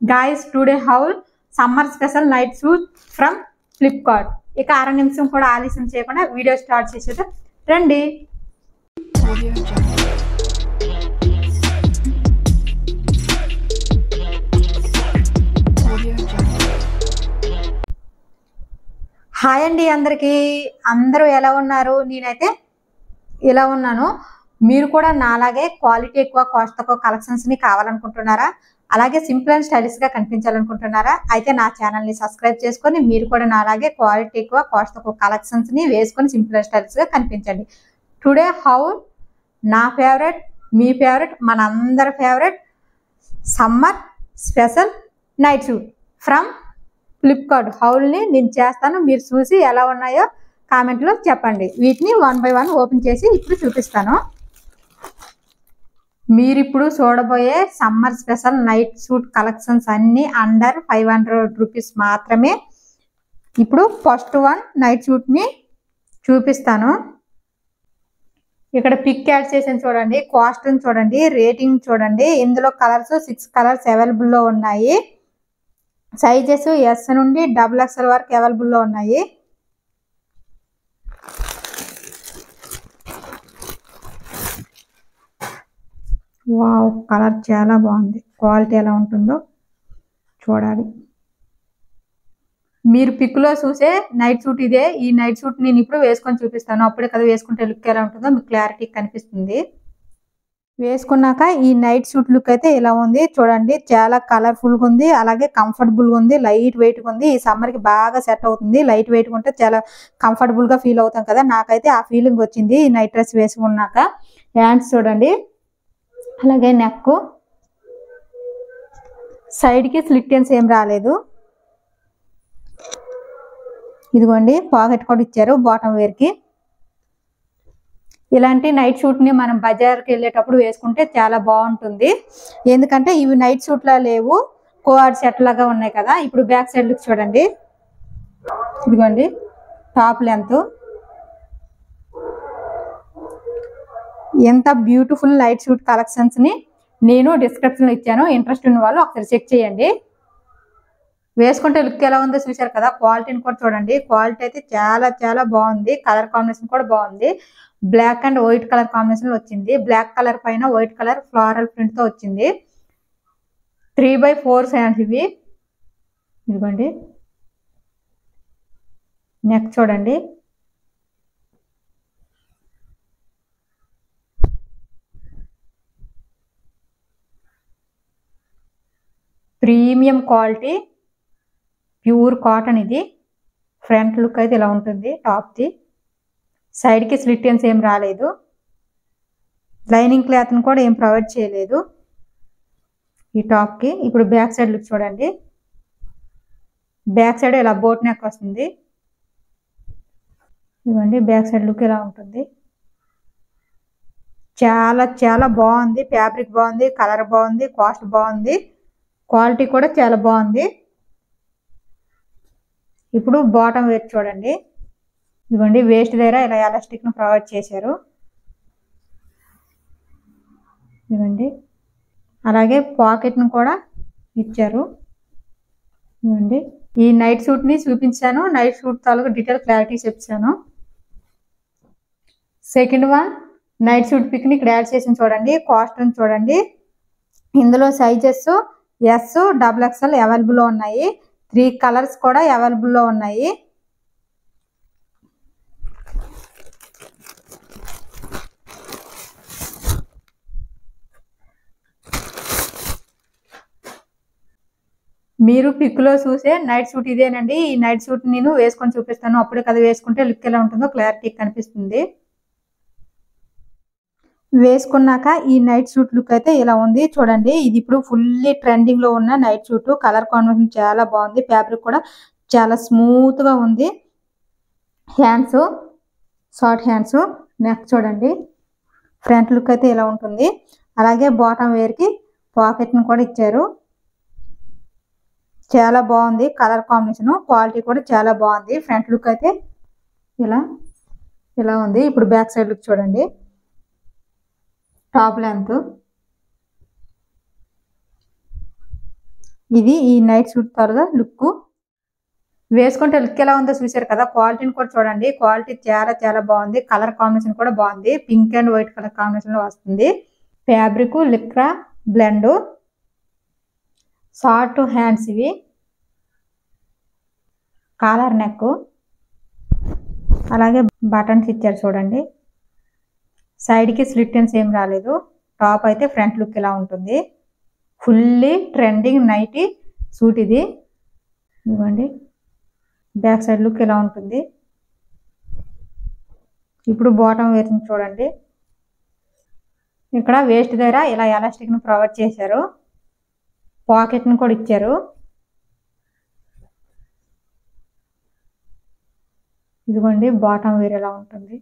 Guys, today haul summer special night suit from Flipkart. ఇక అర నిమిషం కూడా ఆలస్యం చేయకుండా వీడియో స్టార్ట్ చేసేది రండి. హాయ్ అండి అందరికీ. అందరూ ఎలా ఉన్నారు? నేనైతే ఇలా ఉన్నాను. మీరు కూడా నాలాగే క్వాలిటీ ఎక్కువ కాస్ట్ తక్కువ కలెక్షన్స్ని కావాలనుకుంటున్నారా? అలాగే సింపుల్ అండ్ స్టైలిష్గా కనిపించాలనుకుంటున్నారా? అయితే నా ఛానల్ని సబ్స్క్రైబ్ చేసుకొని మీరు కూడా నాలాగే క్వాలిటీ ఎక్కువ కాస్ట్ తక్కువ కలెక్షన్స్ని వేసుకొని సింపుల్ అండ్ స్టైలిష్గా కనిపించండి. టుడే హౌల్ నా ఫేవరెట్, మీ ఫేవరెట్, మనందరి favourite summer special night suit from Flipkart హౌల్ని నేను చేస్తాను. మీరు చూసి ఎలా ఉన్నాయో కామెంట్లో చెప్పండి. వీటిని 1 by 1 ఓపెన్ చేసి ఇప్పుడు చూపిస్తాను. మీరు ఇప్పుడు చూడబోయే summer special night suit collections అన్నీ అండర్ 500 రూపీస్ మాత్రమే. ఇప్పుడు ఫస్ట్ వన్ నైట్ సూట్ని చూపిస్తాను. ఇక్కడ పిక్ యాడ్ చేసాను చూడండి, కాస్ట్ని చూడండి, రేటింగ్ చూడండి. ఇందులో కలర్స్ 6 కలర్స్ అవైలబుల్లో ఉన్నాయి. సైజెస్ ఎస్ నుండి XXL వరకు అవైలబుల్లో ఉన్నాయి. వావ్, కలర్ చాలా బాగుంది. క్వాలిటీ ఎలా ఉంటుందో చూడాలి. మీరు పిక్లో చూసే నైట్ సూట్ ఇదే. ఈ నైట్ సూట్ నేను ఇప్పుడు వేసుకొని చూపిస్తాను. అప్పుడే కదా వేసుకుంటే లుక్ ఎలా ఉంటుందో మీకు క్లారిటీ కనిపిస్తుంది. వేసుకున్నాక ఈ నైట్ సూట్ లుక్ అయితే ఇలా ఉంది చూడండి. చాలా కలర్ఫుల్గా ఉంది, అలాగే కంఫర్టబుల్గా ఉంది, లైట్ వెయిట్గా ఉంది. ఈ సమ్మర్కి బాగా సెట్ అవుతుంది. లైట్ వెయిట్గా ఉంటే చాలా కంఫర్టబుల్గా ఫీల్ అవుతాం కదా. నాకైతే ఆ ఫీలింగ్ వచ్చింది ఈ నైట్ డ్రెస్ వేసుకున్నాక. హ్యాండ్స్ చూడండి, అలాగే నెక్ సైడ్కి స్లిట్టెన్స్ ఏం రాలేదు. ఇదిగోండి పాకెట్ కూడా ఇచ్చారు బాటమ్ వేర్కి. ఇలాంటి నైట్ సూట్ని మనం బజార్కి వెళ్ళేటప్పుడు వేసుకుంటే చాలా బాగుంటుంది. ఎందుకంటే ఇవి నైట్ సూట్లా లేవు, కోఆర్డ్ సెట్ లాగా ఉన్నాయి కదా. ఇప్పుడు బ్యాక్ సైడ్ లుక్ చూడండి. ఇదిగోండి టాప్ లెంత్. ఎంత బ్యూటిఫుల్ నైట్ సూట్ కలెక్షన్స్ని నేను డిస్క్రిప్షన్లో ఇచ్చాను. ఇంట్రెస్ట్ ఉన్న వాళ్ళు ఒకసారి చెక్ చేయండి. వేసుకుంటే లుక్ ఎలా ఉందో చూశారు కదా. క్వాలిటీని కూడా చూడండి. క్వాలిటీ అయితే చాలా చాలా బాగుంది. కలర్ కాంబినేషన్ కూడా బాగుంది. Black and white colour combination వచ్చింది. బ్లాక్ కలర్ పైన వైట్ కలర్ ఫ్లోరల్ ప్రింట్ తో వచ్చింది. 3 by 4 హ్యాండ్స్ ఇవి. ఇదిగోండి నెక్ చూడండి. ప్రీమియం క్వాలిటీ ప్యూర్ కాటన్ ఇది. ఫ్రంట్ లుక్ అయితే ఇలా ఉంటుంది. టాప్ది సైడ్కి స్లిట్టెన్స్ ఏం రాలేదు. లైనింగ్ క్లాత్ని కూడా ఏం ప్రొవైడ్ చేయలేదు ఈ టాప్కి. ఇప్పుడు బ్యాక్ సైడ్ లుక్ చూడండి. బ్యాక్ సైడ్ ఇలా బోట్ నెక్ వస్తుంది. ఇదిగోండి బ్యాక్ సైడ్ లుక్ ఇలా ఉంటుంది. చాలా చాలా బాగుంది. ఫ్యాబ్రిక్ బాగుంది, కలర్ బాగుంది, కాస్ట్ బాగుంది, క్వాలిటీ కూడా చాలా బాగుంది. ఇప్పుడు బాటమ్ వేర్ చూడండి. ఇదిగోండి వేస్ట్ దగ్గర ఇలా ఎలాస్టిక్ను ప్రొవైడ్ చేశారు. ఇదిగోండి అలాగే పాకెట్ను కూడా ఇచ్చారు. ఇదిగోండి ఈ నైట్ సూట్ని చూపించాను. నైట్ సూట్ తాలూకు డీటెయిల్ క్లారిటీ చెప్పాను. సెకండ్ వన్ నైట్ సూట్ పిక్ని ఇక్కడ యాడ్ చేసి చూడండి. కాస్ట్ని చూడండి. ఇందులో సైజెస్ ఎస్ XXL అవైలబుల్లో ఉన్నాయి. 3 కలర్స్ కూడా అవైలబుల్లో ఉన్నాయి. మీరు పిక్లో చూసే నైట్ సూట్ ఇదేనండి. ఈ నైట్ సూట్ నేను వేసుకొని చూపిస్తాను. అప్పుడే కదా వేసుకుంటే లుక్ ఎలా ఉంటుందో క్లారిటీ కనిపిస్తుంది. వేసుకున్నాక ఈ నైట్ సూట్ లుక్ అయితే ఇలా ఉంది చూడండి. ఇది ఇప్పుడు ఫుల్లీ ట్రెండింగ్ లో ఉన్న నైట్ సూట్. కలర్ కాంబినేషన్ చాలా బాగుంది. ఫ్యాబ్రిక్ కూడా చాలా స్మూత్ గా ఉంది. Hands short hands. నెక్ చూడండి. ఫ్రంట్ లుక్ అయితే ఇలా ఉంటుంది. అలాగే బాటమ్ వేర్ కి పాకెట్ ని కూడా ఇచ్చారు. చాలా బాగుంది కలర్ కాంబినేషన్. క్వాలిటీ కూడా చాలా బాగుంది. ఫ్రంట్ లుక్ అయితే ఇలా ఉంది. ఇప్పుడు బ్యాక్ సైడ్ లుక్ చూడండి. టాప్ లెంత్, ఇది ఈ నైట్ సూట్ త్వరగా లుక్. వేసుకుంటే లుక్ ఎలా ఉందో చూసారు కదా. క్వాలిటీని కూడా చూడండి, క్వాలిటీ చాలా చాలా బాగుంది. కలర్ కాంబినేషన్ కూడా బాగుంది, pink and white colour combination లో వస్తుంది. ఫ్యాబ్రిక్ లిక్రా బ్లెండ్, షార్ట్ హ్యాండ్స్, ఇవి కాలర్ నెక్, అలాగే బటన్స్ ఇచ్చారు చూడండి. సైడ్కి స్లిట్టెన్స్ ఏం రాలేదు. టాప్ అయితే ఫ్రంట్ లుక్ ఇలా ఉంటుంది. ఫుల్లీ ట్రెండింగ్ నైటీ సూట్ ఇది. ఇవ్వండి, బ్యాక్ సైడ్ లుక్ ఇలా ఉంటుంది. ఇప్పుడు బాటమ్ వేసింది చూడండి. ఇక్కడ వేస్ట్ దగ్గర ఇలా ఎలాస్టిక్ని ప్రొవైడ్ చేశారు, పాకెట్ని కూడా ఇచ్చారు. ఇదిగోండి బాటమ్ వేర్ ఎలా ఉంటుంది.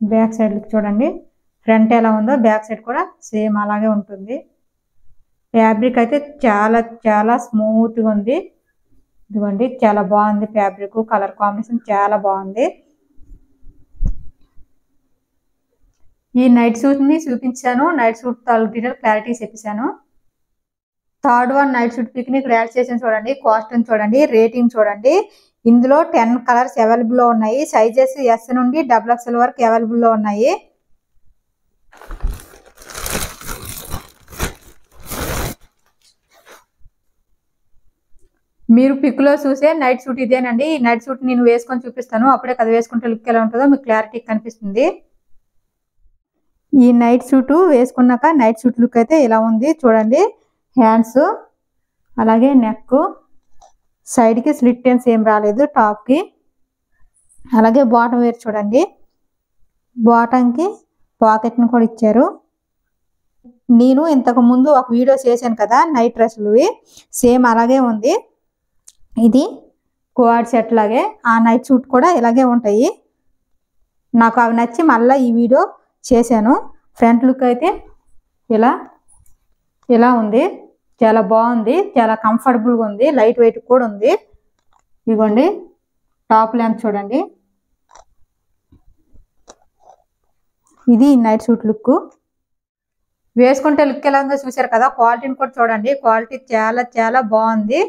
బ్యాక్ సైడ్ లుక్ చూడండి. ఫ్రంట్ ఎలా ఉందో బ్యాక్ సైడ్ కూడా సేమ్ అలాగే ఉంటుంది. ఫ్యాబ్రిక్ అయితే చాలా చాలా స్మూత్గా ఉంది. ఇదిగోండి చాలా బాగుంది ఫ్యాబ్రిక్, కలర్ కాంబినేషన్ చాలా బాగుంది. ఈ నైట్ సూట్ని చూపించాను. నైట్ సూట్ డీటెయిల్ క్లారిటీ చెప్పేశాను. థర్డ్ వన్ నైట్ సూట్ పిక్ని ఇక్కడ యాడ్ చేసాను చూడండి. కాస్ట్ చూడండి, రేటింగ్ చూడండి. ఇందులో 10 కలర్స్ అవైలబుల్లో ఉన్నాయి. సైజెస్ ఎస్ నుండి XXL వరకు అవైలబుల్లో ఉన్నాయి. మీరు పిక్లో చూసే నైట్ సూట్ ఇదేనండి. ఈ నైట్ సూట్ నేను వేసుకొని చూపిస్తాను, అప్పుడే కదా వేసుకుంటే లుక్ ఎలా ఉంటుందో మీకు క్లారిటీ కనిపిస్తుంది. ఈ నైట్ సూట్ వేసుకున్నాక నైట్ సూట్ లుక్ అయితే ఇలా ఉంది చూడండి. హ్యాండ్స్, అలాగే నెక్, సైడ్కి స్లిట్టెన్స్ ఏం రాలేదు టాప్కి. అలాగే బాటమ్ వేర్ చూడండి. బాటంకి పాకెట్ని కూడా ఇచ్చారు. నేను ఇంతకు ముందు ఒక వీడియో చేశాను కదా నైట్ డ్రెస్సులు, సేమ్ అలాగే ఉంది. ఇది కోఆర్డ్ సెట్ లాగే, ఆ నైట్ సూట్ కూడా ఇలాగే ఉంటాయి. నాకు అవి నచ్చి మళ్ళీ ఈ వీడియో చేశాను. ఫ్రంట్ లుక్ అయితే ఇలా ఉంది, చాలా బాగుంది, చాలా కంఫర్టబుల్గా ఉంది, లైట్ వెయిట్ కూడా ఉంది. ఇదిగోండి టాప్ లెంత్ చూడండి. ఇది నైట్ సూట్ లుక్. వేసుకుంటే లుక్ ఎలా ఉందో చూసారు కదా. క్వాలిటీని కూడా చూడండి, క్వాలిటీ చాలా చాలా బాగుంది.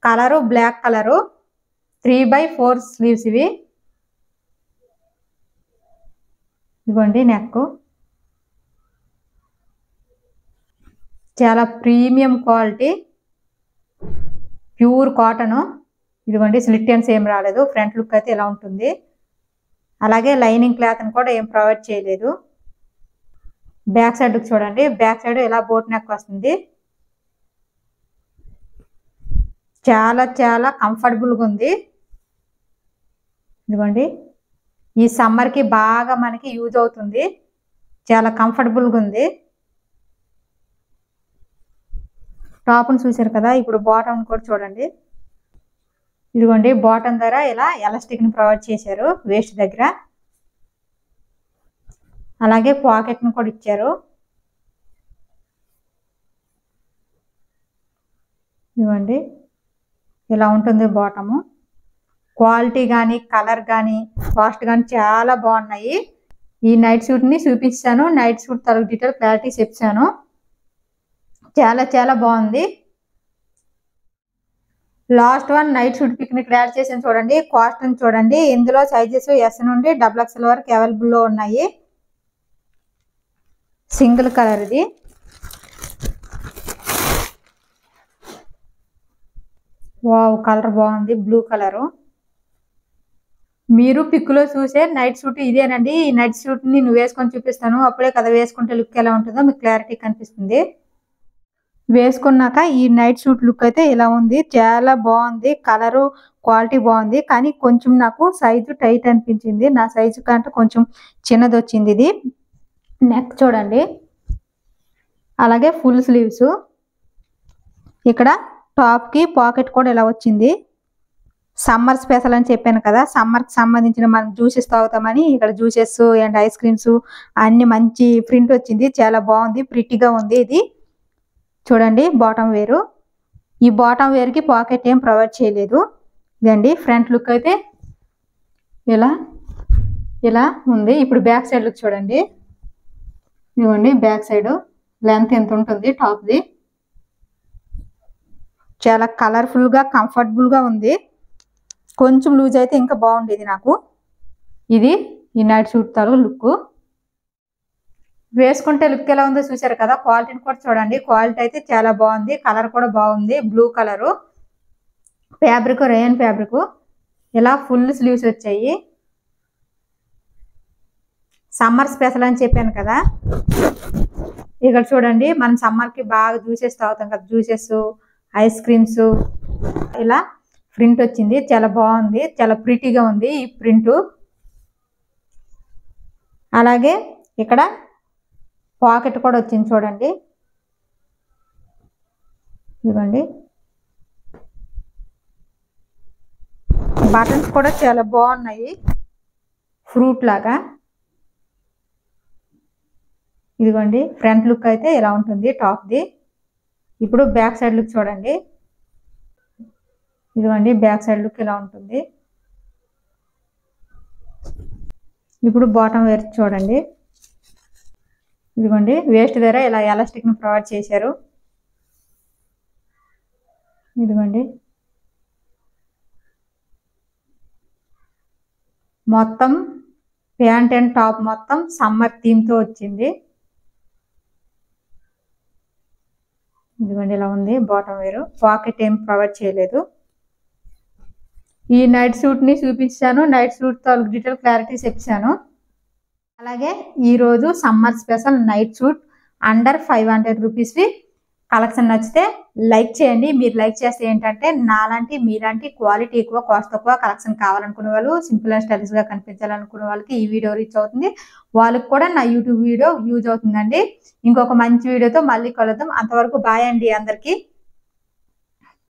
కలరు బ్లాక్ కలరు, 3/4 స్లీవ్స్ ఇవి. ఇదిగోండి నెక్, చాలా ప్రీమియం క్వాలిటీ, ప్యూర్ కాటను. ఇదిగోండి స్లిట్టెన్స్ ఏం రాలేదు. ఫ్రంట్ లుక్ అయితే ఇలా ఉంటుంది. అలాగే లైనింగ్ క్లాత్ని కూడా ఏం ప్రొవైడ్ చేయలేదు. బ్యాక్ సైడ్ చూడండి. బ్యాక్ సైడ్ ఇలా బోట్ నెక్ వస్తుంది. చాలా చాలా కంఫర్టబుల్గా ఉంది. ఇదిగోండి ఈ సమ్మర్కి బాగా మనకి యూజ్ అవుతుంది, చాలా కంఫర్టబుల్గా ఉంది. టాప్ని చూసారు కదా. ఇప్పుడు బాటమ్ కూడా చూడండి. ఇదిగోండి బాటమ్ దగ్గర ఇలా ఎలాస్టిక్ని ప్రొవైడ్ చేశారు వేస్ట్ దగ్గర. అలాగే పాకెట్ని కూడా ఇచ్చారు. ఇదిగోండి ఇలా ఉంటుంది బాటము. క్వాలిటీ కానీ కలర్ కానీ కాస్ట్ కానీ చాలా బాగున్నాయి. ఈ నైట్ సూట్ని చూపించాను, నైట్ సూట్ తలకు డీటెయిల్ క్లారిటీ చెప్పాను. చాలా చాలా బాగుంది. లాస్ట్ వన్ నైట్ సూట్ పిక్ని యాడ్ చేసాను చూడండి. కాస్ట్ చూడండి. ఇందులో సైజెస్ ఎస్ నుండి XXL వరకు అవైలబుల్లో ఉన్నాయి. సింగిల్ కలర్ ఇది. వావ్, కలర్ బాగుంది, బ్లూ కలరు. మీరు పిక్లో చూసే నైట్ సూట్ ఇదేనండి. ఈ నైట్ సూట్ని నేను వేసుకొని చూపిస్తాను, అప్పుడే కదా వేసుకుంటే లుక్ ఎలా ఉంటుందో మీకు క్లారిటీ కనిపిస్తుంది. వేసుకున్నాక ఈ నైట్ సూట్ లుక్ అయితే ఇలా ఉంది, చాలా బాగుంది. కలరు క్వాలిటీ బాగుంది, కానీ కొంచెం నాకు సైజు టైట్ అనిపించింది. నా సైజు కంటే కొంచెం చిన్నది వచ్చింది ఇది. నెక్ చూడండి. అలాగే ఫుల్ స్లీవ్స్. ఇక్కడ టాప్కి పాకెట్ కూడా ఇలా వచ్చింది. సమ్మర్ స్పెషల్ అని చెప్పాను కదా, సమ్మర్కి సంబంధించిన మనం జ్యూసెస్ తాగుతామని ఇక్కడ జ్యూసెస్ అండ్ ఐస్ క్రీమ్స్ అన్ని మంచి ప్రింట్ వచ్చింది, చాలా బాగుంది, ప్రిటీగా ఉంది. ఇది చూడండి బాటమ్ వేరు. ఈ బాటమ్ వేర్కి పాకెట్ ఏం ప్రొవైడ్ చేయలేదు. ఇదండి ఫ్రంట్ లుక్ అయితే ఇలా ఉంది. ఇప్పుడు బ్యాక్ సైడ్ లుక్ చూడండి. ఇదిగోండి బ్యాక్ సైడ్ లెంత్ ఎంత ఉంటుంది టాప్ది. చాలా కలర్ఫుల్గా కంఫర్టబుల్గా ఉంది. కొంచెం లూజ్ అయితే ఇంకా బాగుండేది నాకు. ఇది ఈ నైట్ సూట్ తాలూ లుక్. వేసుకుంటే లుక్ ఎలా ఉందో చూసారు కదా. క్వాలిటీని కూడా చూడండి. క్వాలిటీ అయితే చాలా బాగుంది. కలర్ కూడా బాగుంది. Blue colour, fabric rayon fabric. ఇలా ఫుల్ స్లీవ్స్ వచ్చాయి. సమ్మర్ స్పెషల్ అని చెప్పాను కదా. ఇక్కడ చూడండి, మనం సమ్మర్కి బాగా జ్యూసెస్ తాగుతాం కదా, జ్యూసెస్, ఐస్ క్రీమ్స్. ఇలా ప్రింట్ వచ్చింది. చాలా బాగుంది. చాలా ప్రిటీగా ఉంది ఈ ప్రింట్. అలాగే ఇక్కడ పాకెట్ కూడా వచ్చింది చూడండి. ఇదిగోండి. బటన్స్ కూడా చాలా బాగున్నాయి, ఫ్రూట్ లాగా. ఇదిగోండి, ఫ్రంట్ లుక్ అయితే ఇలా ఉంటుంది టాప్ది. ఇప్పుడు బ్యాక్ సైడ్ లుక్ చూడండి. ఇదిగోండి, బ్యాక్ సైడ్ లుక్ ఇలా ఉంటుంది. ఇప్పుడు బాటమ్ వేర్ చూడండి. ఇదిగోండి, వేస్ట్ దగ్గర ఇలా ఎలాస్టిక్ ని ప్రొవైడ్ చేశారు. ఇదిగోండి, మొత్తం ప్యాంట్ అండ్ టాప్ మొత్తం సమ్మర్ థీమ్ తో వచ్చింది. ఇదిగోండి, ఇలా ఉంది బాటమ్ వేరు. పాకెట్ ఏం ప్రొవైడ్ చేయలేదు. ఈ నైట్ సూట్ ని చూపించాను. నైట్ సూట్ తో డీటెయిల్ క్లారిటీ చెప్పాను. అలాగే ఈరోజు summer special night suit under 500 రూపీస్వి కలెక్షన్ నచ్చితే లైక్ చేయండి. మీరు లైక్ చేస్తే ఏంటంటే నాలాంటి మీలాంటి క్వాలిటీ ఎక్కువ కాస్ట్ తక్కువ కలెక్షన్ కావాలనుకునే వాళ్ళు, సింపుల్ అండ్ స్టైలిష్ గా కనిపించాలనుకునే వాళ్ళకి ఈ వీడియో రీచ్ అవుతుంది. వాళ్ళకి కూడా నా యూట్యూబ్ వీడియో యూజ్ అవుతుందండి. ఇంకొక మంచి వీడియోతో మళ్ళీ కలుద్దాం. అంతవరకు బాయ్ అండి అందరికీ.